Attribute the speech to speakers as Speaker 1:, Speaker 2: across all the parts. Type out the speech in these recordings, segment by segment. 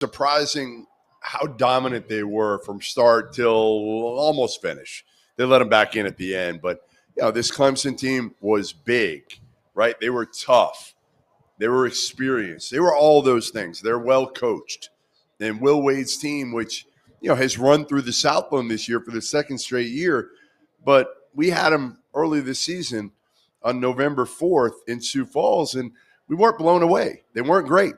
Speaker 1: surprising how dominant they were from start till almost finish. They let them back in at the end. But, this Clemson team was big, right? They were tough. They were experienced. They were all those things. They're well coached. And Will Wade's team, which, has run through the Southland this year for the second straight year. But we had them early this season on November 4th in Sioux Falls, and we weren't blown away. They weren't great,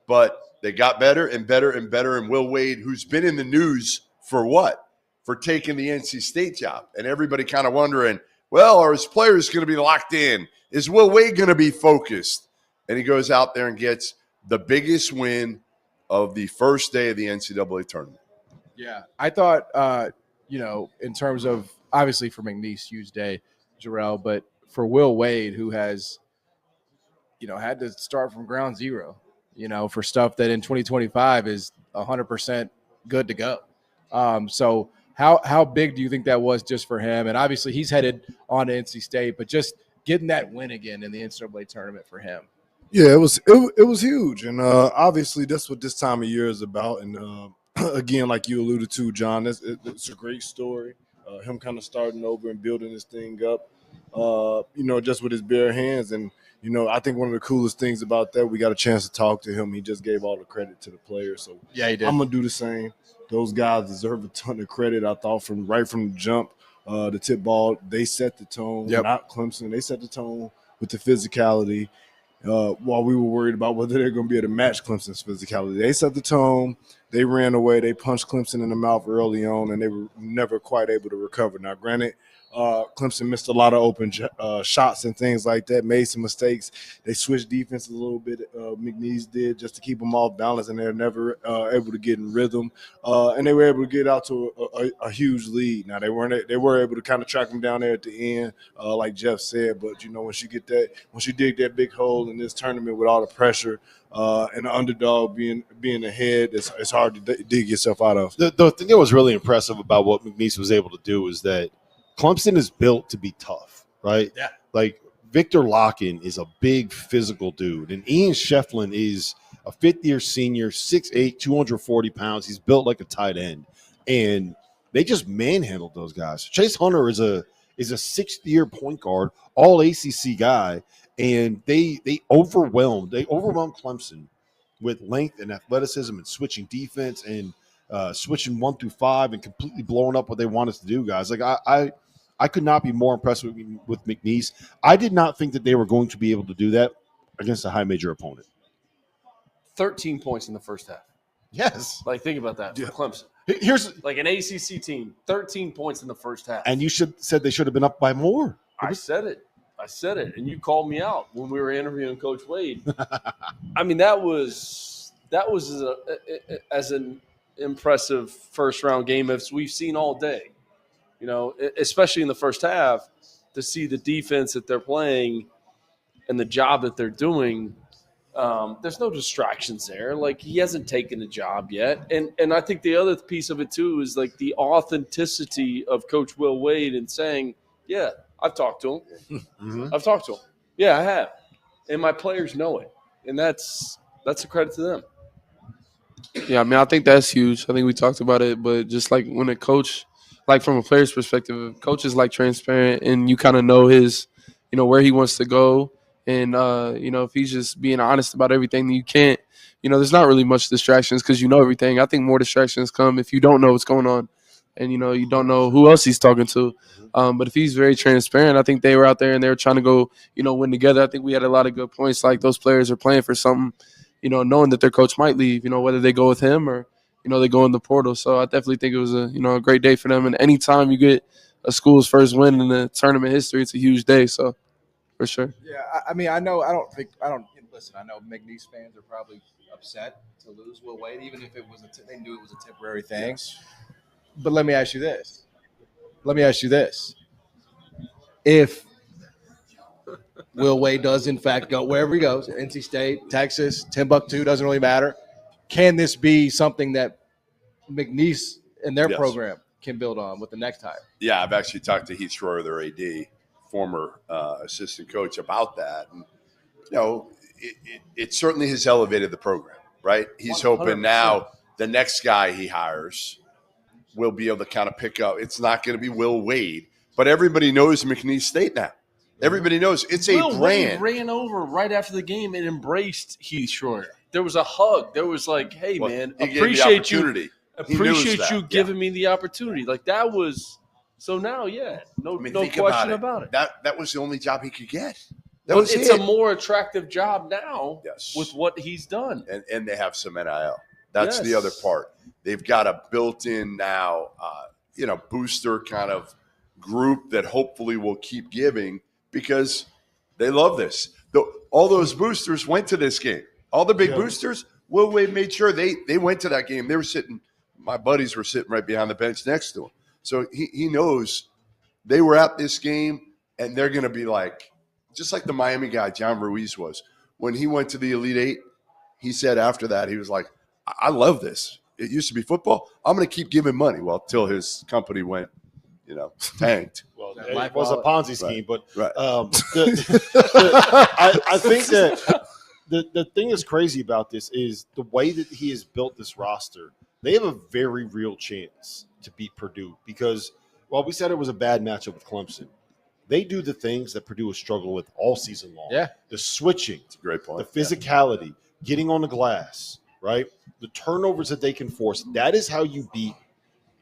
Speaker 1: but they got better and better and better. And Will Wade, who's been in the news for what? For taking the NC State job. And everybody kind of wondering, well, are his players going to be locked in? Is Will Wade going to be focused? And he goes out there and gets the biggest win of the first day of the NCAA tournament.
Speaker 2: Yeah, I thought, in terms of, obviously for McNeese, huge day, Jarrell, but for Will Wade, who has, had to start from ground zero, for stuff that in 2025 is 100% good to go. So how big do you think that was just for him? And obviously he's headed on to NC State, but just getting that win again in the NCAA tournament for him.
Speaker 3: Yeah, it was huge, and obviously that's what this time of year is about. And again, like you alluded to, John, it's a great story. Him kind of starting over and building this thing up, just with his bare hands. And I think one of the coolest things about that, we got a chance to talk to him. He just gave all the credit to the players. So
Speaker 2: yeah, he did.
Speaker 3: I'm gonna do the same. Those guys deserve a ton of credit. I thought from the jump, the tip ball, they set the tone.
Speaker 2: Yep.
Speaker 3: Not Clemson. They set the tone with the physicality. While we were worried about whether they're going to be able to match Clemson's physicality. They set the tone. They ran away. They punched Clemson in the mouth early on, and they were never quite able to recover. Now, granted, Clemson missed a lot of open shots and things like that, made some mistakes. They switched defense a little bit, McNeese did, just to keep them off balance, and they're never able to get in rhythm. And they were able to get out to a huge lead. Now, they were able to kind of track them down there at the end, like Jeff said. But, once you dig that big hole in this tournament with all the pressure and the underdog being ahead, it's hard to dig yourself out of.
Speaker 4: The thing that was really impressive about what McNeese was able to do is that Clemson is built to be tough, right?
Speaker 2: Yeah.
Speaker 4: Like Victor Locken is a big physical dude, and Ian Shefflin is a fifth-year senior, 6'8", 240 pounds. He's built like a tight end, and they just manhandled those guys. Chase Hunter is a sixth-year point guard, all ACC guy, and they overwhelmed Clemson with length and athleticism and switching defense and switching 1 through 5 and completely blowing up what they wanted to do, guys. Like I could not be more impressed with McNeese. I did not think that they were going to be able to do that against a high major opponent.
Speaker 5: 13 points in the first half.
Speaker 4: Yes.
Speaker 5: Like, think about that for Clemson.
Speaker 4: Here's
Speaker 5: like an ACC team, 13 points in the first half.
Speaker 4: And you said they should have been up by more.
Speaker 5: I said it. And you called me out when we were interviewing Coach Wade. I mean, that was as an impressive first-round game as we've seen all day. Especially in the first half, to see the defense that they're playing and the job that they're doing. There's no distractions there. Like, he hasn't taken a job yet. And I think the other piece of it, too, is like the authenticity of Coach Will Wade and saying, yeah, I've talked to him.
Speaker 4: Mm-hmm.
Speaker 5: I've talked to him. Yeah, I have. And my players know it. And that's a credit to them.
Speaker 6: Yeah, I mean, I think that's huge. I think we talked about it, but just like when a coach, like from a player's perspective, coach is like transparent and you kind of know his, where he wants to go. And, if he's just being honest about everything, you can't, there's not really much distractions because you know everything. I think more distractions come if you don't know what's going on and, you don't know who else he's talking to. But if he's very transparent, I think they were out there and they were trying to go, win together. I think we had a lot of good points. Like those players are playing for something, knowing that their coach might leave, whether they go with him or, they go in the portal. So I definitely think it was a great day for them. And anytime you get a school's first win in the tournament history, it's a huge day. So for sure.
Speaker 2: Yeah. I mean, I know McNeese fans are probably upset to lose Will Wade, even if it was they knew it was a temporary thing. Yes. But let me ask you this. If Will Wade does, in fact, go wherever he goes, NC State, Texas, Timbuktu, doesn't really matter, can this be something that McNeese and their program can build on with the next hire?
Speaker 1: Yeah, I've actually talked to Heath Schroeder, their AD, former assistant coach, about that. And, it certainly has elevated the program. right? He's
Speaker 5: 100%.
Speaker 1: hoping now the next guy he hires will be able to kind of pick up. It's not going to be Will Wade, but everybody knows McNeese State now. Everybody knows it's a
Speaker 5: Will Wade
Speaker 1: brand.
Speaker 5: ran over right after the game and embraced Heath Short. There was a hug. There was like, hey,
Speaker 1: Well,
Speaker 5: man,
Speaker 1: he gave the
Speaker 5: appreciate you.
Speaker 1: opportunity. He knows
Speaker 5: Appreciate
Speaker 1: that,
Speaker 5: you
Speaker 1: yeah.
Speaker 5: giving me the opportunity. Like that was so now, yeah, no
Speaker 1: Think
Speaker 5: question about it.
Speaker 1: That was the only job he could get. That
Speaker 5: But
Speaker 1: was
Speaker 5: it's
Speaker 1: it.
Speaker 5: a more attractive job now
Speaker 1: Yes.
Speaker 5: with what he's done.
Speaker 1: And they have some NIL. That's the
Speaker 5: Yes.
Speaker 1: other part. They've got a built-in now, booster kind of group that hopefully will keep giving because they love this. All those boosters went to this game. All the big boosters, Will Wade made sure they went to that game. They were sitting, my buddies were sitting right behind the bench next to him. So he knows they were at this game and they're going to be like, just like the Miami guy, John Ruiz was. When he went to the Elite Eight, he said after that, he was like, I love this. It used to be football. I'm going to keep giving money. Well, till his company went, tanked.
Speaker 4: Well,
Speaker 2: That
Speaker 4: it
Speaker 2: life
Speaker 4: was a
Speaker 2: wallet.
Speaker 4: Ponzi scheme, but
Speaker 1: Right.
Speaker 4: I think that the thing that's crazy about this is the way that he has built this roster. They have a very real chance to beat Purdue because while we said it was a bad matchup with Clemson, they do the things that Purdue has struggled with all season long.
Speaker 2: Yeah.
Speaker 4: The switching,
Speaker 1: It's a great point.
Speaker 4: the physicality, getting on the glass, right? The turnovers that they can force. That is how you beat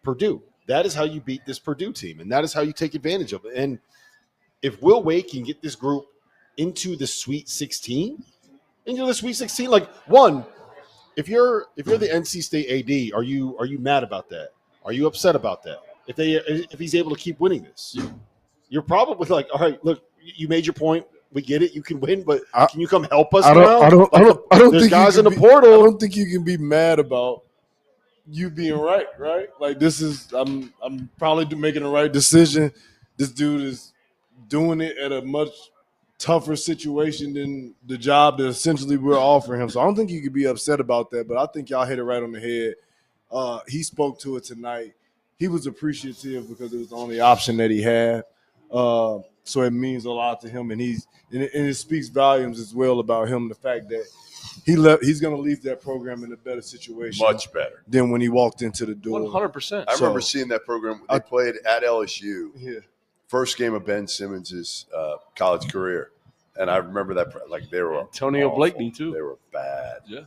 Speaker 4: Purdue. That is how you beat this Purdue team, and that is how you take advantage of it. And if Will Wade can get this group into the Sweet 16, like one, if you're the NC State AD, are you mad about that? Are you upset about that? If he's able to keep winning this, you're probably like, all right, look, you made your point. We get it. You can win, but can you come help us now?
Speaker 3: I don't
Speaker 4: There's
Speaker 3: think
Speaker 4: guys
Speaker 3: you
Speaker 4: in
Speaker 3: can
Speaker 4: the
Speaker 3: be-
Speaker 4: portal.
Speaker 3: I don't think you can be mad about you being right? Like this is I'm probably making the right decision. This dude is doing it at a much tougher situation than the job that essentially we're offering him. So I don't think you could be upset about that, but I think y'all hit it right on the head. He spoke to it tonight. He was appreciative because it was the only option that he had. So it means a lot to him, and it speaks volumes as well about him. The fact that he's going to leave that program in a better situation,
Speaker 1: Much better.
Speaker 3: than when he walked into the door.
Speaker 5: 100%.
Speaker 1: I remember seeing that program. They played at LSU.
Speaker 3: Yeah.
Speaker 1: First game of Ben Simmons' college career. And I remember that, like, they were
Speaker 5: Antonio
Speaker 1: awful.
Speaker 5: Blakeney, too.
Speaker 1: They were bad.
Speaker 5: Yeah.